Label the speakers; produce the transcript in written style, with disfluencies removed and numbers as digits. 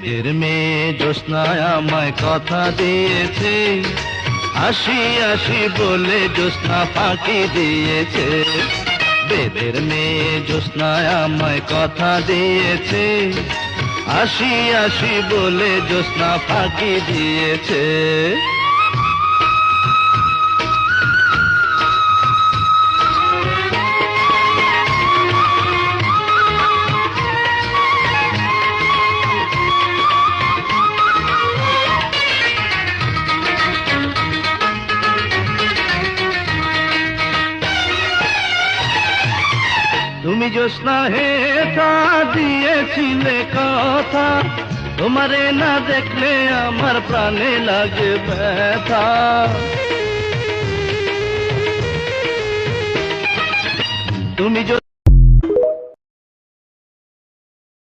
Speaker 1: বেদের মেয়ে জ্যোৎস্নায় আমায় কথা দিয়েছে, আসি আসি বলে জ্যোৎস্না ফাঁকি দিয়েছে। বেদের মেয়ে জ্যোৎস্নায় আমায় কথা দিয়েছে, আসি আসি বলে জ্যোৎস্না ফাঁকি দিয়েছে। তুমি জ্যোৎস্না হেথা দিয়েছিলে কথা, তোমারে না দেখলে আমার প্রাণে লাগে ব্যথা। তুমি